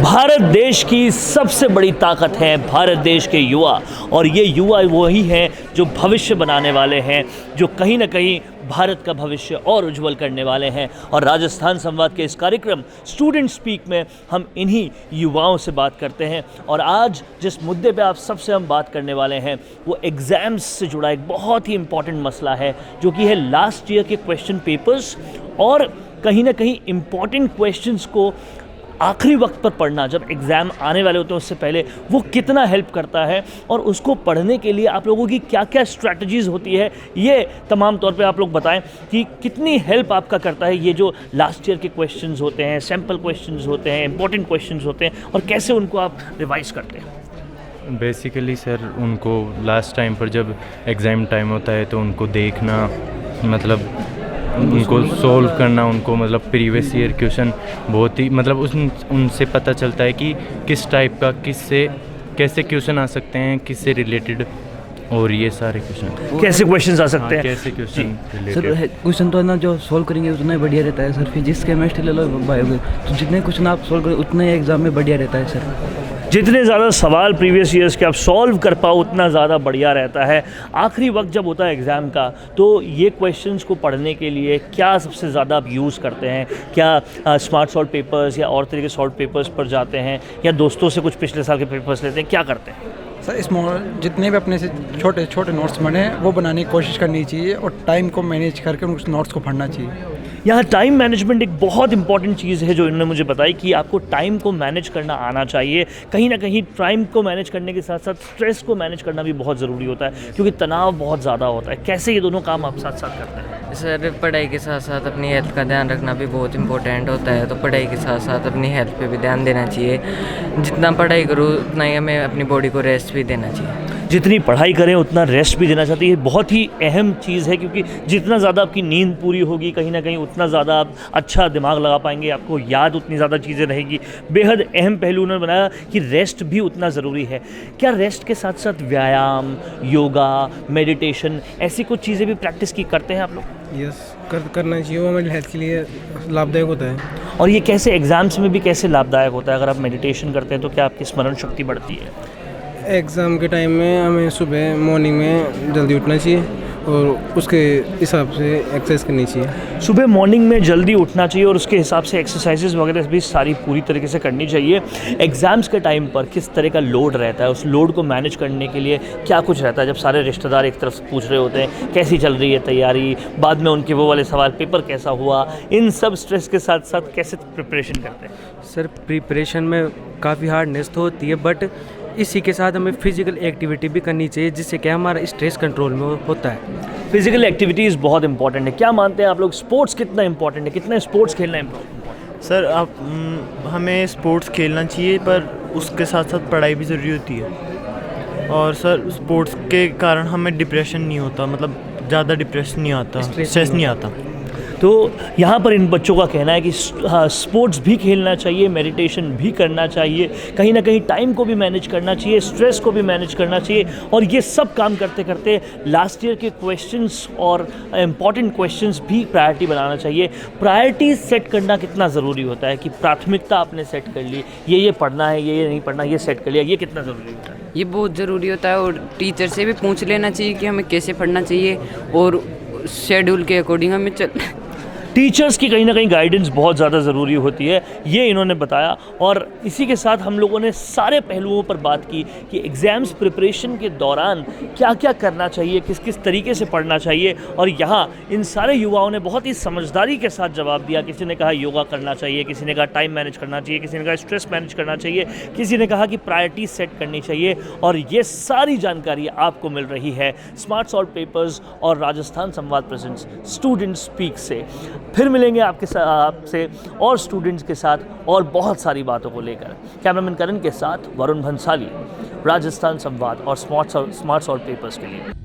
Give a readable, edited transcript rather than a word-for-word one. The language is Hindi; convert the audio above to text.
भारत देश की सबसे बड़ी ताकत है भारत देश के युवा, और ये युवा वही हैं जो भविष्य बनाने वाले हैं, जो कहीं ना कहीं भारत का भविष्य और उज्जवल करने वाले हैं। और राजस्थान संवाद के इस कार्यक्रम स्टूडेंट स्पीक में हम इन्हीं युवाओं से बात करते हैं। और आज जिस मुद्दे पे आप सबसे हम बात करने वाले हैं वो एग्ज़ाम्स से जुड़ा एक बहुत ही इम्पॉर्टेंट मसला है, जो कि है लास्ट ईयर के क्वेश्चन पेपर्स और कहीं ना कहीं इम्पॉर्टेंट क्वेश्चंस को आखिरी वक्त पर पढ़ना, जब एग्ज़ाम आने वाले होते हैं उससे पहले, वो कितना हेल्प करता है और उसको पढ़ने के लिए आप लोगों की क्या क्या स्ट्रैटेजीज़ होती है, ये तमाम तौर पे आप लोग बताएं कि कितनी हेल्प आपका करता है ये जो लास्ट ईयर के क्वेश्चंस होते हैं, सैम्पल क्वेश्चंस होते हैं, इंपॉर्टेंट क्वेश्चंस होते हैं, और कैसे उनको आप रिवाइज करते हैं। बेसिकली सर, उनको लास्ट टाइम पर जब एग्ज़ाम टाइम होता है तो उनको देखना, मतलब उनको सोल्व करना, उनको मतलब प्रीवियस ईयर क्वेश्चन बहुत ही मतलब उनसे पता चलता है कि किस टाइप का किससे कैसे क्वेश्चन आ सकते हैं, किससे रिलेटेड, और ये सारे क्वेश्चन कैसे क्वेश्चंस आ सकते हैं, कैसे क्वेश्चन सर। क्वेश्चन तो ना जो सोल्व करेंगे उतना ही बढ़िया रहता है सर। फिजिक्स केमिस्ट्री ले लो, बायोलॉजी, तो जितने क्वेश्चन आप सोल्व करें उतना ही एग्जाम में बढ़िया रहता है सर। जितने ज़्यादा सवाल प्रीवियस ईयर्स के आप सॉल्व कर पाओ उतना ज़्यादा बढ़िया रहता है। आखिरी वक्त जब होता है एग्ज़ाम का, तो ये क्वेश्चंस को पढ़ने के लिए क्या सबसे ज़्यादा आप यूज़ करते हैं? क्या स्मार्ट सॉल्व पेपर्स या और तरह के सॉल्व पेपर्स पर जाते हैं, या दोस्तों से कुछ पिछले साल के पेपर्स लेते हैं, क्या करते हैं? सर, जितने भी अपने से छोटे छोटे नोट्स बने वो बनाने की कोशिश करनी चाहिए, और टाइम को मैनेज करके उस नोट्स को पढ़ना चाहिए। यहाँ टाइम मैनेजमेंट एक बहुत इंपॉर्टेंट चीज़ है जो इन्होंने मुझे बताई, कि आपको टाइम को मैनेज करना आना चाहिए। कहीं ना कहीं टाइम को मैनेज करने के साथ साथ स्ट्रेस को मैनेज करना भी बहुत ज़रूरी होता है, क्योंकि तनाव बहुत ज़्यादा होता है। कैसे ये दोनों काम आप साथ साथ करते हैं? सर, पढ़ाई के साथ साथ अपनी हेल्थ का ध्यान रखना भी बहुत इंपॉर्टेंट होता है, तो पढ़ाई के साथ साथ अपनी हेल्थ पे भी ध्यान देना चाहिए। जितना पढ़ाई करूँ उतना ही हमें अपनी बॉडी को रेस्ट भी देना चाहिए। जितनी पढ़ाई करें उतना रेस्ट भी देना चाहती है। बहुत ही अहम चीज़ है, क्योंकि जितना ज़्यादा आपकी नींद पूरी होगी कहीं ना कहीं उतना ज़्यादा आप अच्छा दिमाग लगा पाएंगे, आपको याद उतनी ज़्यादा चीज़ें रहेगी। बेहद अहम पहलू उन्होंने बनाया कि रेस्ट भी उतना ज़रूरी है। क्या रेस्ट के साथ साथ व्यायाम, योगा, मेडिटेशन, ऐसी कुछ चीज़ें भी प्रैक्टिस की करते हैं आप लोग? यस, करना चाहिए, वो हमारी हेल्थ के लिए लाभदायक होता है। और ये कैसे एग्ज़ाम्स में भी कैसे लाभदायक होता है? अगर आप मेडिटेशन करते हैं तो क्या आपकी स्मरण शक्ति बढ़ती है? एग्ज़ाम के टाइम में हमें सुबह मॉर्निंग में जल्दी उठना चाहिए और उसके हिसाब से एक्सरसाइज करनी चाहिए। सुबह मॉर्निंग में जल्दी उठना चाहिए और उसके हिसाब से एक्सरसाइजेज वगैरह भी सारी पूरी तरीके से करनी चाहिए। एग्ज़ाम्स के टाइम पर किस तरह का लोड रहता है, उस लोड को मैनेज करने के लिए क्या कुछ रहता है? जब सारे रिश्तेदार एक तरफ पूछ रहे होते हैं कैसी चल रही है तैयारी, बाद में उनके वो वाले सवाल, पेपर कैसा हुआ, इन सब स्ट्रेस के साथ साथ कैसे प्रिपरेशन करते हैं? सर, प्रिपरेशन में काफ़ी हार्डनेस तो होती है, बट इसी के साथ हमें फिजिकल एक्टिविटी भी करनी चाहिए, जिससे क्या हमारा स्ट्रेस कंट्रोल में होता है। फिजिकल एक्टिविटीज़ बहुत इंपॉर्टेंट है। क्या मानते हैं आप लोग, स्पोर्ट्स कितना इंपॉर्टेंट है? कितना स्पोर्ट्स खेलना इंपॉर्टेंट? सर, हमें स्पोर्ट्स खेलना चाहिए, पर उसके साथ साथ पढ़ाई भी ज़रूरी होती है। और सर, स्पोर्ट्स के कारण हमें डिप्रेशन नहीं होता, मतलब ज़्यादा डिप्रेशन नहीं आता, स्ट्रेस नहीं आता। तो यहाँ पर इन बच्चों का कहना है कि हाँ, स्पोर्ट्स भी खेलना चाहिए, मेडिटेशन भी करना चाहिए, कहीं ना कहीं टाइम को भी मैनेज करना चाहिए, स्ट्रेस को भी मैनेज करना चाहिए, और ये सब काम करते करते लास्ट ईयर के क्वेश्चंस और इम्पॉर्टेंट क्वेश्चंस भी प्रायोरिटी बनाना चाहिए। प्रायोरिटी सेट करना कितना ज़रूरी होता है, कि प्राथमिकता आपने सेट कर ली, ये पढ़ना है, ये नहीं पढ़ना, ये सेट कर लिया, ये कितना ज़रूरी होता है? ये बहुत ज़रूरी होता है, और टीचर से भी पूछ लेना चाहिए कि हमें कैसे पढ़ना चाहिए, और शेड्यूल के अकॉर्डिंग हमें टीचर्स की कहीं ना कहीं गाइडेंस बहुत ज़्यादा ज़रूरी होती है, ये इन्होंने बताया। और इसी के साथ हम लोगों ने सारे पहलुओं पर बात की कि एग्ज़ाम्स प्रिपरेशन के दौरान क्या क्या करना चाहिए, किस किस तरीके से पढ़ना चाहिए। और यहाँ इन सारे युवाओं ने बहुत ही समझदारी के साथ जवाब दिया। किसी ने कहा योगा करना चाहिए, किसी ने कहा टाइम मैनेज करना चाहिए, किसी ने कहा स्ट्रेस मैनेज करना चाहिए, किसी ने कहा कि प्रायोरिटी सेट करनी चाहिए। और ये सारी जानकारी आपको मिल रही है स्मार्ट सॉल्व पेपर्स और राजस्थान संवाद प्रेजेंट्स स्टूडेंट स्पीक से। फिर मिलेंगे आपसे और स्टूडेंट्स के साथ और बहुत सारी बातों को लेकर। कैमरामैन करण के साथ वरुण भंसाली, राजस्थान संवाद और स्मार्ट सॉल्व पेपर्स के लिए।